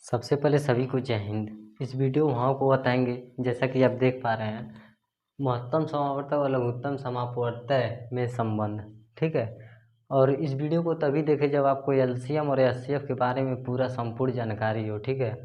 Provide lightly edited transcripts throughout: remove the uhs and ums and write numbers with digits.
सबसे पहले सभी को जय हिंद। इस वीडियो वहाँ को बताएंगे जैसा कि आप देख पा रहे हैं, महत्तम समावर्तक और लघुत्तम समापवर्तय में संबंध। ठीक है। और इस वीडियो को तभी देखें जब आपको एलसीएम और एचसीएफ के बारे में पूरा संपूर्ण जानकारी हो। ठीक है।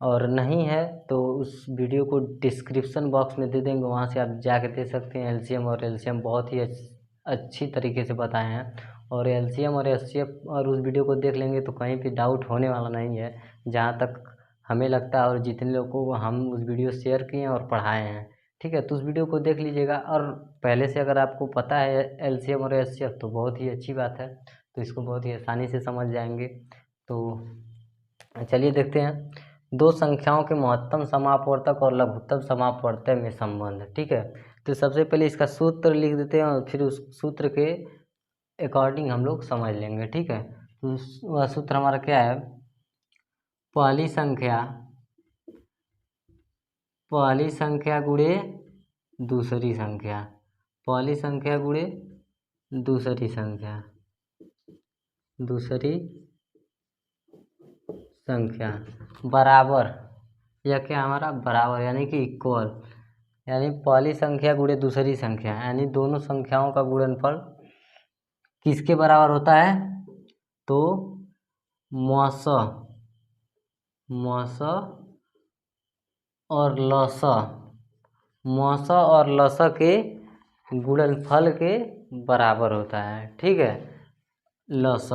और नहीं है तो उस वीडियो को डिस्क्रिप्शन बॉक्स में दे देंगे, वहाँ से आप जाके दे सकते हैं। एलसीएम और एलसीएम बहुत ही अच्छी तरीके से बताए हैं। और एलसीएम और एचसीएफ और उस वीडियो को देख लेंगे तो कहीं भी डाउट होने वाला नहीं है, जहाँ तक हमें लगता है और जितने लोगों को हम उस वीडियो शेयर किए हैं और पढ़ाए हैं। ठीक है। तो उस वीडियो को देख लीजिएगा। और पहले से अगर आपको पता है एलसीएम और एचसीएफ तो बहुत ही अच्छी बात है, तो इसको बहुत ही आसानी से समझ जाएंगे। तो चलिए देखते हैं दो संख्याओं के महत्तम समापवर्तक और लघुत्तम समापवर्तय में संबंध। ठीक है। तो सबसे पहले इसका सूत्र लिख देते हैं और फिर उस सूत्र के अकॉर्डिंग हम लोग समझ लेंगे। ठीक है। तो वह सूत्र हमारा क्या है? पहली संख्या गुणे दूसरी संख्या, पहली संख्या गुणे दूसरी संख्या, बराबर, यह क्या हमारा बराबर यानी कि इक्वल, यानी पहली संख्या गुणे दूसरी संख्या यानी दोनों संख्याओं का गुणनफल किसके बराबर होता है? तो मौस और लस के गुणनफल के बराबर होता है। ठीक है। लस,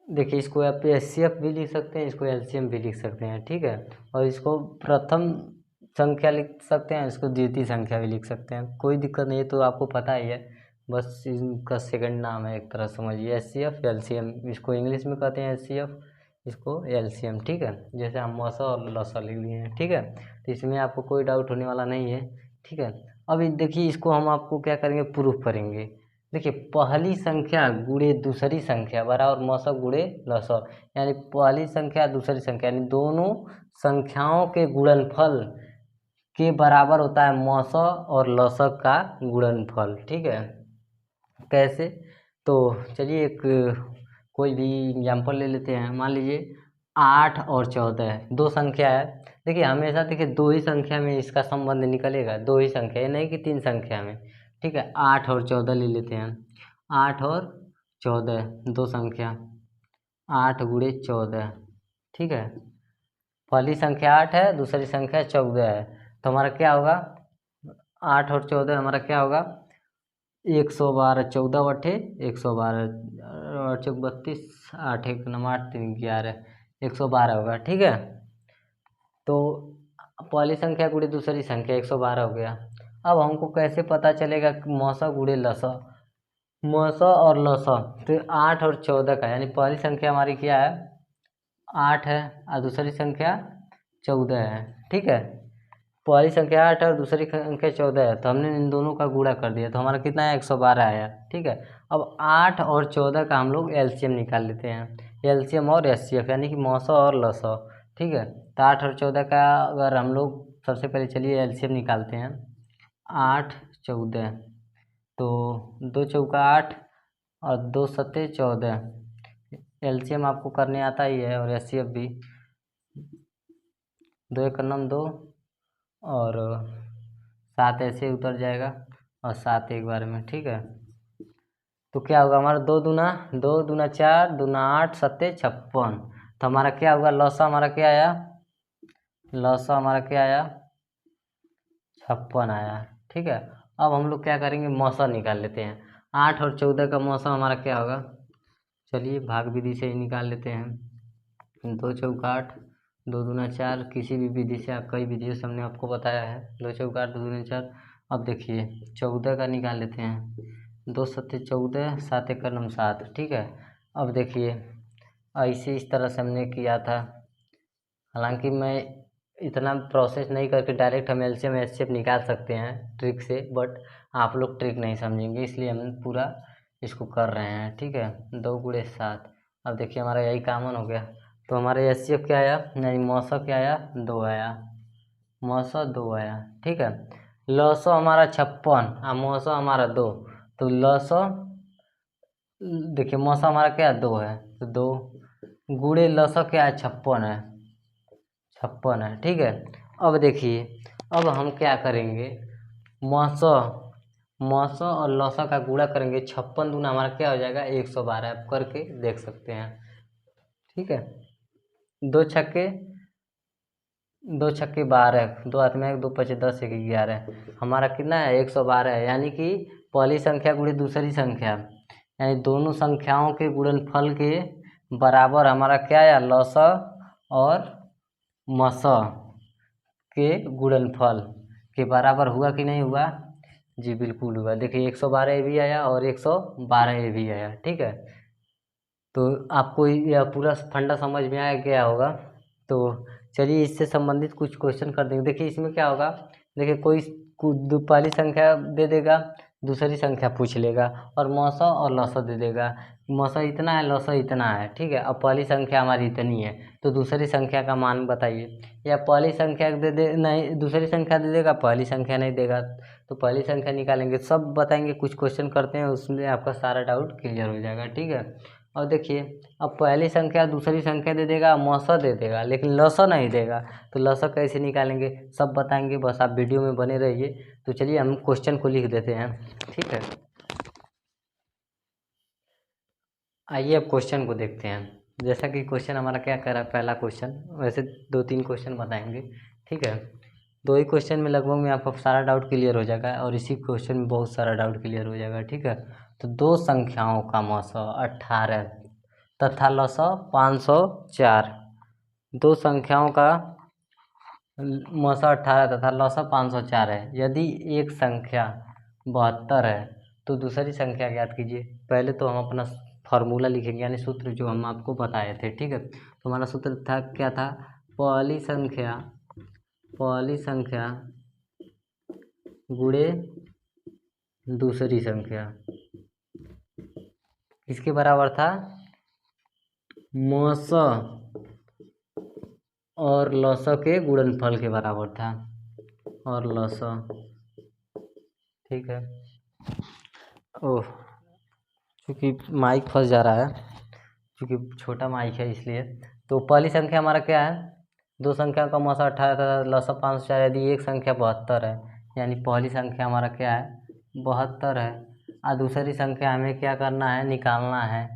देखिए इसको आप एचसीएफ भी लिख सकते हैं, इसको एलसीएम भी लिख सकते हैं। ठीक है। और इसको प्रथम संख्या लिख सकते हैं, इसको द्वितीय संख्या भी लिख सकते हैं, कोई दिक्कत नहीं है। तो आपको पता ही है, बस इनका सेकंड नाम है एक तरह समझिए, एचसीएफ एलसीएम। इसको इंग्लिश में कहते हैं एचसीएफ, इसको एलसीएम। ठीक है। जैसे हम मौसा और लसा लिख लिए हैं। ठीक है। तो इसमें आपको कोई डाउट होने वाला नहीं है। ठीक है। अभी देखिए इसको हम आपको क्या करेंगे, प्रूफ करेंगे। देखिए पहली संख्या गुणे दूसरी संख्या बराबर मौसा गुणे लसा, यानी पहली संख्या दूसरी संख्या यानी दोनों संख्याओं के गुणनफल के बराबर होता है मौसा और लसा का गुणनफल। ठीक है। कैसे? तो चलिए एक कोई भी एग्जाम्पल ले लेते हैं। मान लीजिए 8 और 14 दो संख्या है। देखिए हमेशा देखिए दो ही संख्या में इसका संबंध निकलेगा, दो ही संख्या, ये नहीं कि तीन संख्या में। ठीक है। 8 और 14 ले लेते हैं। 8 और 14 दो संख्या, 8 गुणे 14। ठीक है। पहली संख्या 8 है, दूसरी संख्या 14 है। तो हमारा क्या होगा? 8 और 14 हमारा क्या होगा? 112, 14 बटे 112 और 32, 8 1 9 8 3 11, 112 होगा। ठीक है। तो पहली संख्या गुणे दूसरी संख्या 112 हो गया। अब हमको कैसे पता चलेगा मौसा गुणे लसा, मौसा और लसा? तो 8 और 14 का, यानी पहली संख्या हमारी क्या है? 8 है और दूसरी संख्या 14 है। ठीक है। पहली संख्या 8 है और दूसरी संख्या 14 है, तो हमने इन दोनों का गुणा कर दिया तो हमारा कितना है? 112 आया। ठीक है। अब 8 और 14 का हम लोग एलसीएम निकाल लेते हैं, एलसीएम और एचसीएफ यानी कि मौसा और लसा। ठीक है। तो 8 और 14 का अगर हम लोग सबसे पहले चलिए एलसीएम निकालते हैं। 8 14, तो 2 चौका 8 और 2 सत्ते 14। एलसीएम आपको करने आता ही है और एचसीएफ भी। 2 एक नम 2 और 7 ऐसे उतर जाएगा और 7 एक बार में। ठीक है। तो क्या होगा हमारा? 2 दूना 4, दूना 8, सत्ते 56। तो हमारा क्या होगा? लौसा हमारा क्या आया? लौसा हमारा क्या आया? 56 आया। ठीक है। अब हम लोग क्या करेंगे? मौसा निकाल लेते हैं। 8 और 14 का मौसा हमारा क्या होगा? चलिए भाग विधि से ही निकाल लेते हैं। 2 चौका 8, 2 दूना 4, किसी भी विधि से, आप कई विधियों से हमने आपको बताया है। 2 चौका 8, 2 दूना 4। अब देखिए 14 का निकाल लेते हैं। 2 सत्ते 14, 7 एक नम 7। ठीक है। अब देखिए ऐसे इस तरह से हमने किया था, हालांकि मैं इतना प्रोसेस नहीं करके डायरेक्ट हम एलसीएम एचसीएफ निकाल सकते हैं ट्रिक से, बट आप लोग ट्रिक नहीं समझेंगे इसलिए हम पूरा इसको कर रहे हैं। ठीक है। 2 गुणे 7। अब देखिए हमारा यही कॉमन हो गया, तो हमारे एचसीएफ क्या आया, यानी मौसा क्या आया? 2 आया, मौसा 2 आया। ठीक है। लौसा हमारा 56 और मौसा हमारा 2, तो लौसा देखिए मौसा हमारा क्या 2 है, तो 2 गुणे लसा क्या है, 56 है, 56 है, ठीक है। अब देखिए, अब हम क्या करेंगे, मौसा और लौसा का गुणा करेंगे, 56 दूना हमारा क्या हो जाएगा 112, आप करके देख सकते हैं, ठीक है। दो छक्के 12, दो हाथ में 1, 2 5 10 1 11, हमारा कितना है 112 है, यानी कि पहली संख्या गुणे दूसरी संख्या, यानी दोनों संख्याओं के गुणनफल के बराबर हमारा क्या है, लौसा और मसा के गुणनफल के बराबर हुआ कि नहीं हुआ, जी बिल्कुल हुआ। देखिए 112 ये भी आया और 112 ये भी आया, ठीक है। तो आपको यह पूरा फंडा समझ में आया क्या होगा। तो चलिए इससे संबंधित कुछ क्वेश्चन कर देंगे। देखिए इसमें क्या होगा, देखिए कोई पहली संख्या दे देगा, दूसरी संख्या पूछ लेगा और मौसा और लौसा दे देगा, मौसा इतना है लौसा इतना है, ठीक है। अब पहली संख्या हमारी इतनी है तो दूसरी संख्या का मान बताइए, या पहली संख्या दे नहीं, दूसरी संख्या दे देगा, पहली संख्या नहीं देगा तो पहली संख्या निकालेंगे, सब बताएंगे। कुछ क्वेश्चन करते हैं उसमें आपका सारा डाउट क्लियर हो जाएगा, ठीक है। और देखिए अब पहली संख्या दूसरी संख्या दे देगा, मौसा दे देगा, लेकिन लौसा नहीं देगा, तो लौसा कैसे निकालेंगे सब बताएंगे, बस आप वीडियो में बने रहिए। तो चलिए हम क्वेश्चन को लिख देते हैं, ठीक है। आइए अब क्वेश्चन को देखते हैं। जैसा कि क्वेश्चन हमारा क्या कर रहा है, पहला क्वेश्चन, वैसे 2-3 क्वेश्चन बताएंगे, ठीक है। 2 ही क्वेश्चन में लगभग में आपका सारा डाउट क्लियर हो जाएगा और इसी क्वेश्चन में बहुत सारा डाउट क्लियर हो जाएगा, ठीक है। तो दो संख्याओं का मौसा 18 तथा लसा 504, दो संख्याओं का मौसा 18 तथा लसा 504 है। यदि एक संख्या 72 है तो दूसरी संख्या ज्ञात कीजिए। पहले तो हम अपना फार्मूला लिखेंगे, यानी सूत्र जो हम आपको बताए थे, ठीक है। तो हमारा सूत्र था क्या था, पहली संख्या गुणे दूसरी संख्या किसके बराबर था, मौसा और लौसा के गुणनफल के बराबर था, और लौसा, ठीक है। ओह, क्योंकि माइक फंस जा रहा है, क्योंकि छोटा माइक है इसलिए। तो पहली संख्या हमारा क्या है, दो संख्या का मौसा 18 था, लसा 504, यदि एक संख्या 72 है, यानी पहली संख्या हमारा क्या है 72 है, और दूसरी संख्या हमें क्या करना है, निकालना है।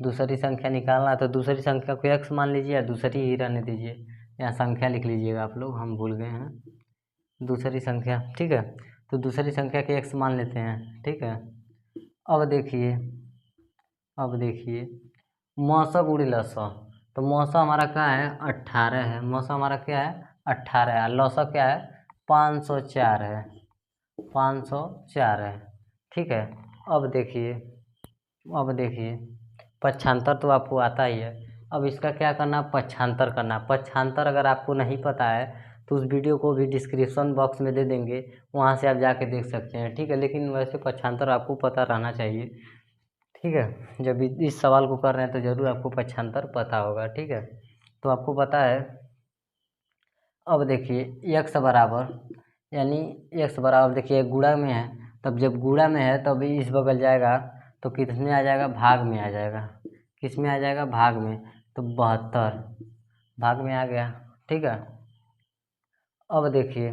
दूसरी संख्या निकालना है तो दूसरी संख्या को x मान लीजिए या दूसरी ही रहने दीजिए, यहाँ संख्या लिख लीजिएगा आप लोग, हम भूल गए हैं दूसरी संख्या, ठीक है। तो दूसरी संख्या के x मान लेते हैं, ठीक है। अब देखिए मौसा गुणे लसा, तो मौसा हमारा क्या है 18 है, मौसा हमारा क्या है 18 है, लौसा क्या है 504 है, 504 है, ठीक है। अब देखिए पक्षांतर तो आपको आता ही है। अब इसका क्या करना, पक्षांतर करना। पक्षांतर अगर आपको नहीं पता है तो उस वीडियो को भी डिस्क्रिप्शन बॉक्स में दे देंगे, वहाँ से आप जाके देख सकते हैं, ठीक है। लेकिन वैसे पक्षांतर आपको पता रहना चाहिए, ठीक है। जब इस सवाल को कर रहे हैं तो ज़रूर आपको पक्षांतर पता होगा, ठीक है। तो आपको पता है। अब देखिए x बराबर, यानी x बराबर देखिए गुणा में है, तब जब गुणा में है तब इस बगल जाएगा तो किस में आ जाएगा, भाग में आ जाएगा। किस में आ जाएगा, भाग में, तो 72 भाग में आ गया, ठीक है। अब देखिए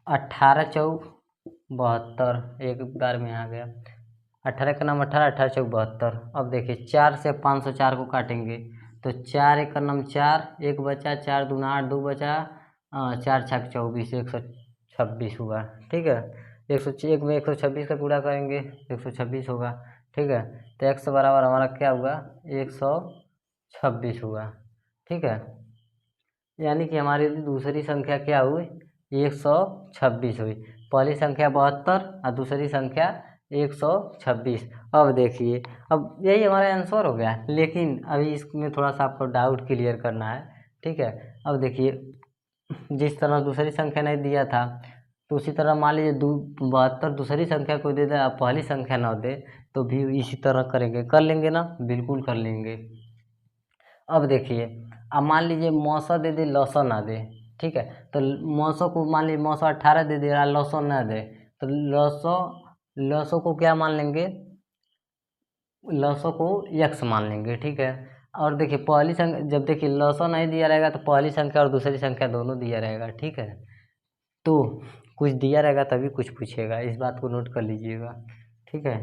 18 चौक 72 एक बार में आ गया, 18 का नाम 18, 18 चौक 72। अब देखिए 4 से 504 को काटेंगे तो 4 एक का नाम 4, एक बचा, 4 दूना 8, 2 बचा, 4 छक 24, 126 हुआ, ठीक है। 101 में 126 का गुणा करेंगे 126 होगा, ठीक है। तो x बराबर हमारा क्या हुआ 126 हुआ, ठीक है। यानी कि हमारी दूसरी संख्या क्या हुई 126 हुई, पहली संख्या 72 और दूसरी संख्या 126। अब देखिए, अब यही हमारा आंसर हो गया, लेकिन अभी इसमें थोड़ा सा आपको डाउट क्लियर करना है, ठीक है। अब देखिए जिस तरह दूसरी संख्या नहीं दिया था तो उसी तरह मान लीजिए 72 दूसरी संख्या को दे दे, आप पहली संख्या ना दे तो भी इसी तरह करेंगे, कर लेंगे ना, बिल्कुल कर लेंगे। अब देखिए अब मान लीजिए मौसा दे दे लौसा ना दे, ठीक है। तो मौसों को मान लीजिए मौसा 18 दे दे रहा, लौसा ना दे, तो लौसों को क्या मान लेंगे, लौसों को x मान लेंगे, ठीक है। और देखिए पहली संख्या जब देखिए लसो नहीं दिया रहेगा तो पहली संख्या और दूसरी संख्या दोनों दिया रहेगा, ठीक है। तो कुछ दिया रहेगा तभी कुछ पूछेगा, इस बात को नोट कर लीजिएगा, ठीक है।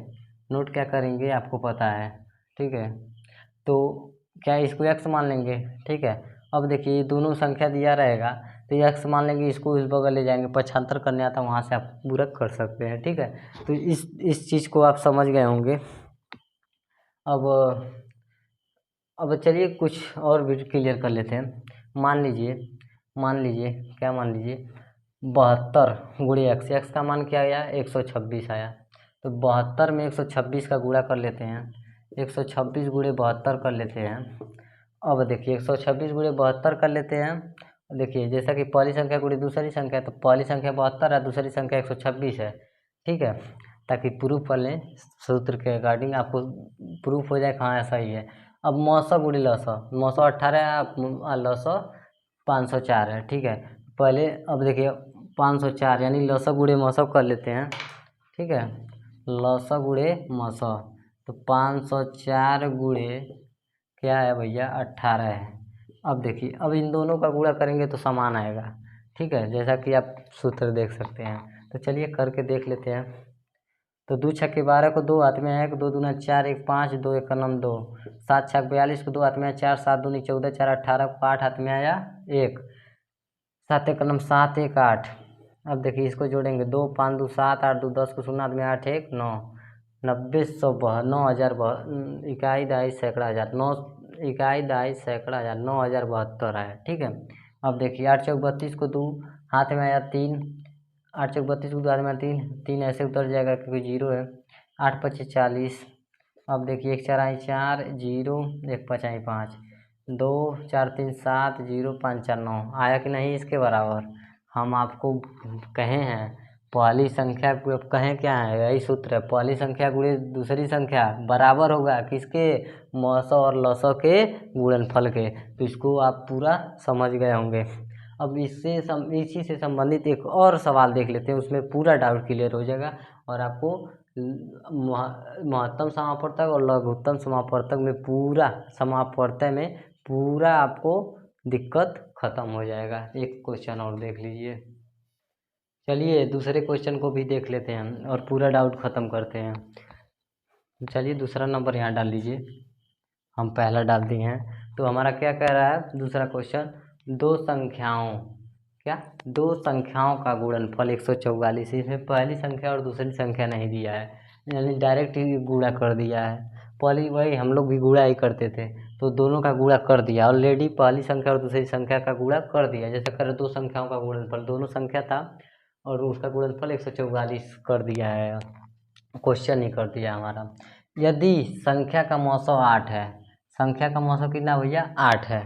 नोट क्या करेंगे आपको पता है, ठीक है। तो क्या इसको x मान लेंगे, ठीक है। अब देखिए ये दोनों संख्या दिया रहेगा तो ये x मान लेंगे, इसको इस बगल ले जाएंगे, पक्षांतर करने आता वहाँ से आप पूरा कर सकते हैं, ठीक है। तो इस चीज़ को आप समझ गए होंगे। अब चलिए कुछ और भी क्लियर कर लेते हैं। मान लीजिए क्या मान लीजिए 72 गुणे एक्स, एक्स का मान क्या आया 126 आया। तो 72 में 126 का गुणा कर लेते हैं, 126 गुणे 72 कर लेते हैं। अब देखिए 126 गुणे 72 कर लेते हैं। देखिए जैसा कि पहली संख्या गुणे दूसरी संख्या, तो पहली संख्या 72 है, दूसरी संख्या 126 है, ठीक है। ताकि प्रूफ कर लें, सूत्र के अकॉर्डिंग आपको प्रूफ हो जाए हाँ ऐसा ही है। अब 900 गुणे लसौ, 918 है, लसौ 504 है, ठीक है। पहले अब देखिए 504 यानी लसौ गुणे मसौ कर लेते हैं, ठीक है। लसौ गुणे मसौ, तो 504 गुणे क्या है भैया 18 है। अब देखिए अब इन दोनों का गुणा करेंगे तो समान आएगा, ठीक है, जैसा कि आप सूत्र देख सकते हैं। तो चलिए करके देख लेते हैं। तो 2 छक्के 12 को 2 हाथ में है, 2 दूना 4, 1 5, 2 एक कलम 2, 7 छक 42 को 2 हाथ में है, 4 7 दूनी 14, 4 18 को 8 हाथ में आया 1, 7 एक कलम 7 1 8। अब देखिए इसको जोड़ेंगे 2 5 2 7, 8 2 10 को 0 हाथ में 8 1 9, 90 100 9000 इकाई दहाई सैकड़ा हज़ार, 9 इकाई दहाई सैकड़ा हज़ार 9072 आया, ठीक है। अब देखिए 8 चौक 32 को 2 हाथ में आया 3, 8 चौक 32 को 2 हाथ में 3 ऐसे उतर जाएगा क्योंकि 0 है। 8 25 40। अब देखिए 1 4 4 0, 1 5 5, 2 4 3 7 0 5 4 9 आया कि नहीं इसके बराबर। हम आपको कहे हैं पहली संख्या को कहें क्या है, यही सूत्र है, पहली संख्या गुणे दूसरी संख्या बराबर होगा किसके, मसौ और लसौ के गुणनफल के। तो इसको आप पूरा समझ गए होंगे। अब इसी से संबंधित एक और सवाल देख लेते हैं, उसमें पूरा डाउट क्लियर हो जाएगा और आपको महत्तम समापवर्तक और लघुत्तम समापवर्तक में पूरा समापवर्तक में पूरा आपको दिक्कत खत्म हो जाएगा। एक क्वेश्चन और देख लीजिए। चलिए दूसरे क्वेश्चन को भी देख लेते हैं और पूरा डाउट खत्म करते हैं। चलिए दूसरा नंबर यहाँ डाल लीजिए, हम पहला डाल दिए हैं। तो हमारा क्या कह रहा है दूसरा क्वेश्चन, दो संख्याओं का गुणनफल 144। इसमें पहली संख्या और दूसरी संख्या नहीं दिया है, यानी डायरेक्ट ही गुणा कर दिया है। पहली वही हम लोग भी गुणा ही करते थे, तो दोनों का गुणा कर दिया ऑलरेडी, पहली संख्या और दूसरी संख्या का गुणा कर दिया। जैसे करें दो संख्याओं का गुणनफल, दोनों संख्या था और उसका गुणनफल 144 कर दिया है, क्वेश्चन ही कर दिया हमारा। यदि संख्या का मौसौ 8 है, संख्या का मौसौ कितना भैया 8 है,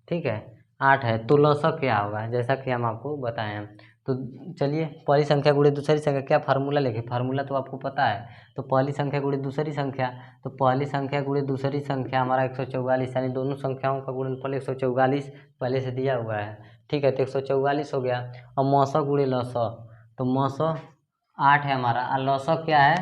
ठीक है 8 है, तो लसौ क्या होगा जैसा कि हम आपको बताए हैं। तो चलिए पहली संख्या गुणे दूसरी संख्या, क्या फार्मूला लिखे, फार्मूला तो आपको पता है। तो पहली संख्या गुणे दूसरी संख्या, तो पहली संख्या गुणे दूसरी संख्या हमारा 144, यानी दोनों संख्याओं का गुणनफल 144 पहले से दिया हुआ है, ठीक है। तो 144 हो गया। और मौसौ गुणे लसौ, तो मौसौ 8 है हमारा और लसौ क्या है,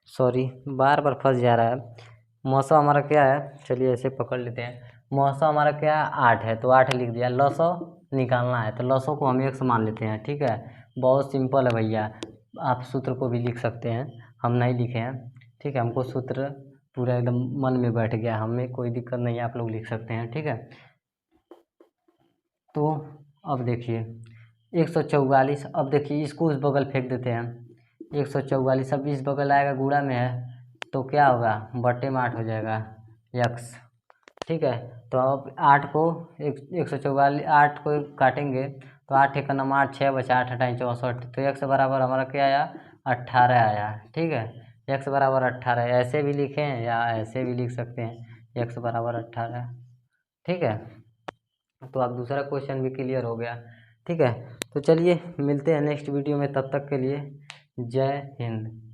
सॉरी बार बार फंस जा रहा है। मौसौ हमारा क्या है, चलिए ऐसे पकड़ लेते हैं। मौसौ हमारा क्या है 8 है, तो 8 लिख दिया। लसौ निकालना है तो लसौ को हम 1 मान लेते हैं, ठीक है। बहुत सिंपल है भैया, आप सूत्र को भी लिख सकते हैं, हम नहीं लिखे हैं, ठीक है। हमको सूत्र पूरा एकदम मन में बैठ गया, हमें कोई दिक्कत नहीं है, आप लोग लिख सकते हैं, ठीक है। तो अब देखिए 144, अब देखिए इसको उस बगल फेंक देते हैं। 144 अब इस बगल आएगा, गुणा में है तो क्या होगा बट्टे में 8 हो जाएगा यक्स, ठीक है। तो अब 8 को 144 8 को काटेंगे तो 8 एक नम 8 6 बचा 8 8 64, तो यक्स बराबर हमारा क्या आया 18 आया, ठीक है। यक्स बराबर 18, ऐसे भी लिखें या ऐसे भी लिख सकते हैं, यक्स बराबर 18, ठीक है। तो आप दूसरा क्वेश्चन भी क्लियर हो गया, ठीक है। तो चलिए मिलते हैं नेक्स्ट वीडियो में, तब तक के लिए जय हिंद।